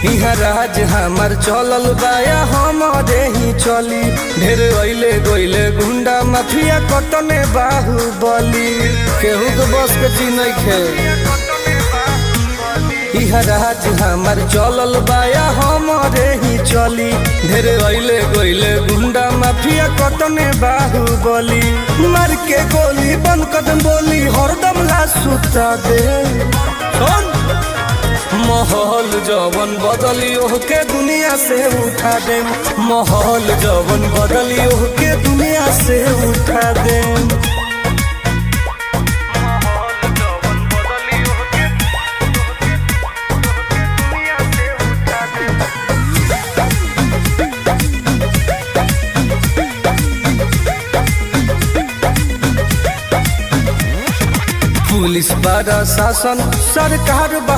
इहाँ राज हमार चलल बाया हमारे ही चली। ढेर अइले गइले गुंडा माफिया कटने बाहुबली, केहू के बस के चीज नइखे। इहाँ राज हमार चलल बाया हमारे ही चली। ढेर अइले गइले गुंडा माफिया कटने बाहुबली, मार के गोली बंद कदम बोली हरदम ला सुता दे। माहौल जवन बदली ओहके दुनिया से उठा दे। माहौल जवन बदली ओहके दुनिया से उठा दे। पुलिस प्रशासन सरकार बा